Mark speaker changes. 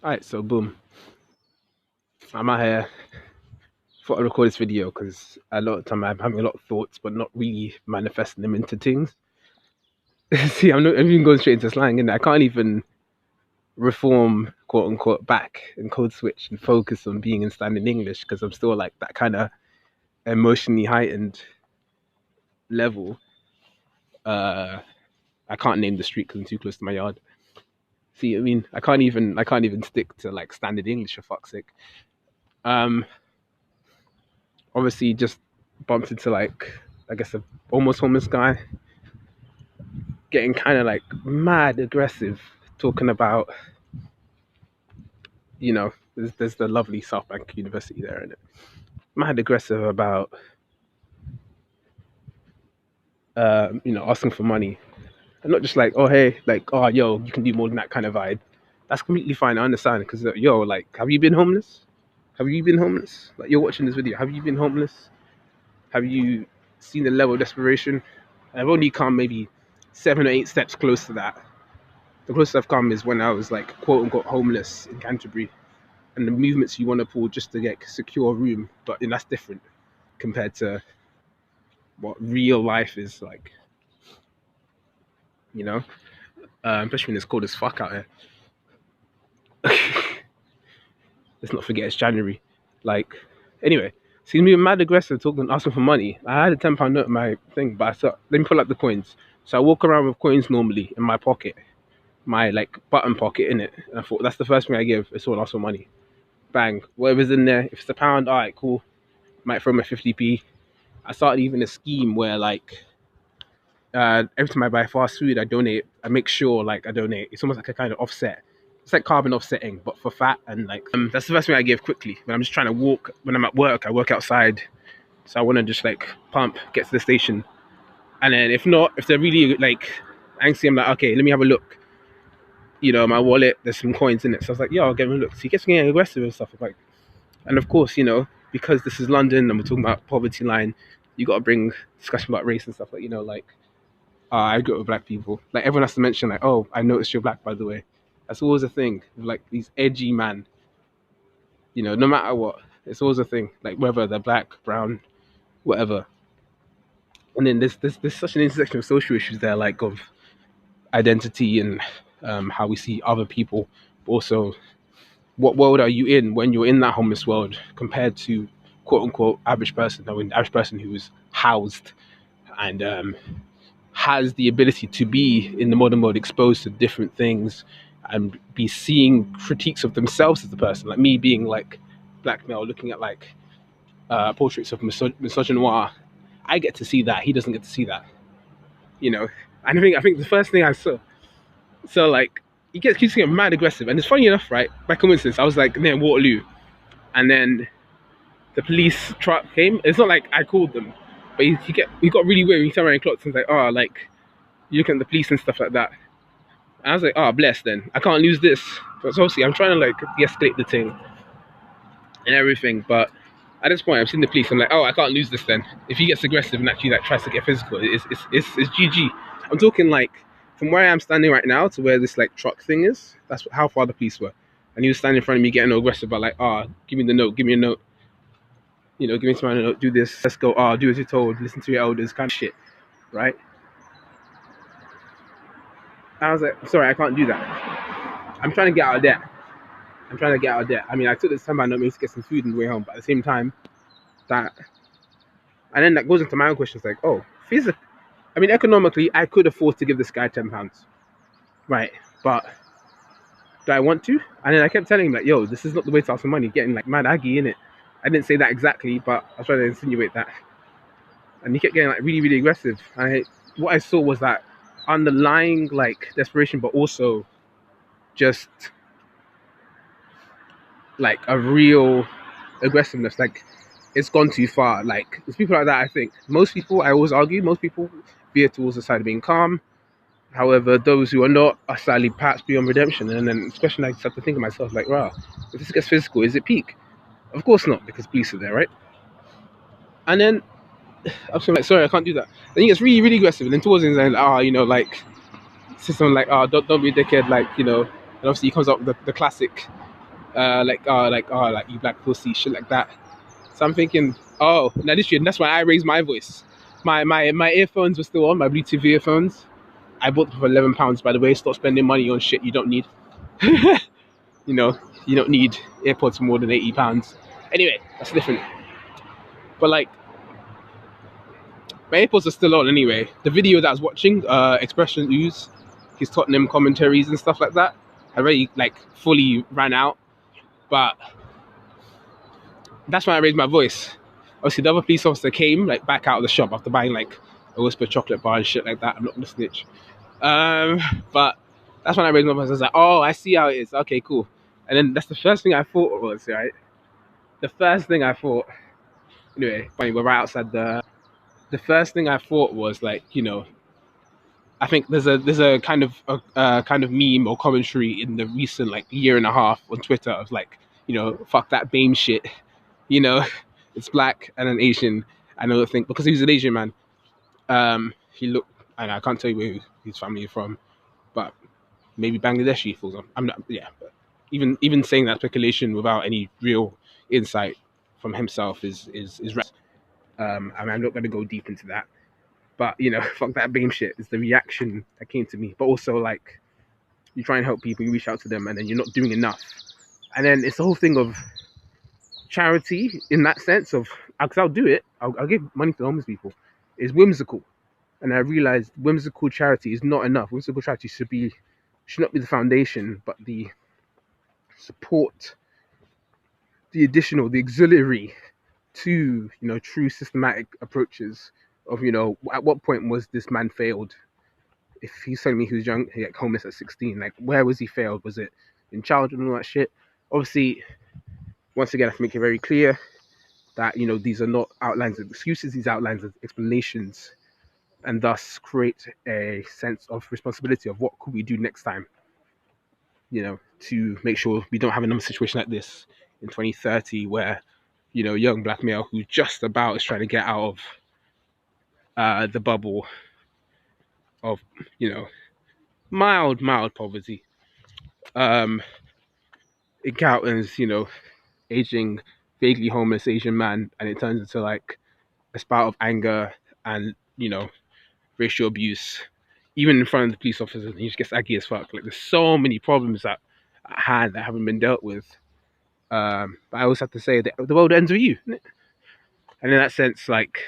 Speaker 1: Alright, so boom. I'm out here. Thought I'd record this video because a lot of time I'm having a lot of thoughts, but not really manifesting them into things. See, I'm even going straight into slang, and I can't even reform, quote unquote, back and code switch and focus on being in standard English because I'm still like that kind of emotionally heightened level. Uh, I can't name the street because I'm too close to my yard. See, I mean, I can't even stick to like standard English for fuck's sake. Um, Obviously, just bumped into like I guess a almost homeless guy getting kind of like mad aggressive, talking about there's the lovely South Bank University there, and mad aggressive about asking for money, and not just like, oh hey, like, oh yo, you can do more than that kind of vibe. That's completely fine. I understand because yo, like, have you been homeless? Have you been homeless? Like, you're watching this video. Have you been homeless? Have you seen the level of desperation? I've only come maybe 7 or 8 steps close to that. The closest I've come is when I was like quote unquote homeless in Canterbury, and the movements you want to pull just to get secure room, but that's different compared to what real life is like, you know. Especially when it's cold as fuck out here. Let's not forget it's January. Like, anyway, seems me mad aggressive talking, asking for money. I had a £10 note in my thing, but I thought, let me pull out the coins. So I walk around with coins normally in my pocket, my like button pocket in it. And I thought that's the first thing I give if someone asks for money. Bang, whatever's in there. If it's a pound, all right, cool. Might throw my 50p. I started even a scheme where like every time I buy fast food, I donate. I make sure like I donate. It's almost like a kind of offset. It's like carbon offsetting, but for fat, and like that's the first thing I give quickly when I'm just trying to walk. When I'm at work, I work outside, so I want to just like pump, get to the station, and then if not, if they're really like angsty, I'm like, okay, let me have a look. My wallet, there's some coins in it. So I was like, yo, I'll give him a look. So he gets getting aggressive and stuff. Like, and of course, because this is London and we're talking about poverty line, you got to bring discussion about race and stuff. Like, I grew up with black people. Like, everyone has to mention, like, oh, I noticed you're black, by the way. That's always a thing. Like, these edgy man, no matter what, it's always a thing. Like, whether they're black, brown, whatever. And then there's such an intersection of social issues there, like of identity and how we see other people, but also what world are you in when you're in that homeless world compared to quote unquote average person? I mean, average person who is housed and has the ability to be in the modern world exposed to different things and be seeing critiques of themselves as the person. Like me being like black male looking at like portraits of misogynoir, I get to see that. He doesn't get to see that, you know. And I think the first thing I saw, so like keeps getting mad aggressive, and it's funny enough, right? By coincidence, I was like near Waterloo, and then the police truck came. It's not like I called them, but he got really weird. He turned around and clocked and was like, oh, like you looking at the police and stuff like that. And I was like, oh, bless then. I can't lose this. But so obviously I'm trying to like de-escalate the thing and everything, but at this point I'm seeing the police. I'm like, oh, I can't lose this then. If he gets aggressive and actually like tries to get physical, it's GG. I'm talking like from where I am standing right now to where this like truck thing is. That's how far the police were, and he was standing in front of me getting all aggressive about like, give me the note, give me a note. Give me some note, do this, let's go, do as you're told, listen to your elders, kind of shit, right? I was like, sorry, I can't do that. I'm trying to get out of debt. I mean, I took this time out to get some food on the way home, but at the same time, that, and then that goes into my own questions like, oh, I mean, economically, I could afford to give this guy £10, right? But do I want to? And then I kept telling him like, yo, this is not the way to ask for money, getting like mad aggy in it. I didn't say that exactly, but I was trying to insinuate that. And he kept getting like really, really aggressive. And what I saw was that underlying like desperation, but also just like a real aggressiveness. Like it's gone too far. Like there's people like that. I think most people, I always argue, most people veer towards the side of being calm. However, those who are not are sadly perhaps beyond redemption. And then especially I just have to think of myself like, wow, if this gets physical, is it peak? Of course not, because police are there, right? And then I'm like, sorry, I can't do that. Then he gets really, really aggressive. And then towards the end, like, system like, don't be a dickhead, like, and obviously he comes up with the classic like you black pussy, shit like that. So I'm thinking, oh, now this shit, that's why I raised my voice. My earphones were still on, my Bluetooth earphones. I bought them for £11, by the way. Stop spending money on shit you don't need. You know, you don't need AirPods for more than £80. Anyway, that's different. But like, my AirPods are still on anyway. The video that I was watching, Expression Ooze, his Tottenham commentaries and stuff like that, I already like fully ran out. But that's when I raised my voice. Obviously, the other police officer came like back out of the shop after buying like a Whisper chocolate bar and shit like that. I'm not gonna snitch. Um, but that's when I raised my voice. I was like, oh, I see how it is. Okay, cool. And then that's the first thing I thought was, right? The first thing I thought, anyway, funny, we're right outside the first thing I thought was like, I think there's a kind of kind of meme or commentary in the recent like year and a half on Twitter of like, fuck that BAME shit, you know, it's black and an Asian. I know, think because he was an Asian man. He looked, and I can't tell you where his family is from, but maybe Bangladeshi fools. I'm not, yeah. But even saying that speculation without any real insight from himself is right. I mean, I'm not going to go deep into that, but fuck that BAME shit is the reaction that came to me. But also like, you try and help people, you reach out to them, and then you're not doing enough. And then it's the whole thing of charity in that sense of, because I'll do it, I'll give money to homeless people, is whimsical. And I realized whimsical charity is not enough. Whimsical charity should not be the foundation, but the support, the additional, the auxiliary to true systematic approaches of at what point was this man failed. If he's telling me he was young, like homeless at 16, like where was he failed? Was it in childhood and all that shit? Obviously, once again, I have to make it very clear that these are not outlines of excuses; these outlines of explanations, and thus create a sense of responsibility of what could we do next time, to make sure we don't have another situation like this in 2030 where young black male who just about is trying to get out of the bubble of mild poverty um encounters aging vaguely homeless Asian man, and it turns into like a spout of anger and racial abuse, even in front of the police officers, and he just gets aggy as fuck. Like there's so many problems at hand that haven't been dealt with. But I always have to say that the world ends with you, innit? And in that sense, like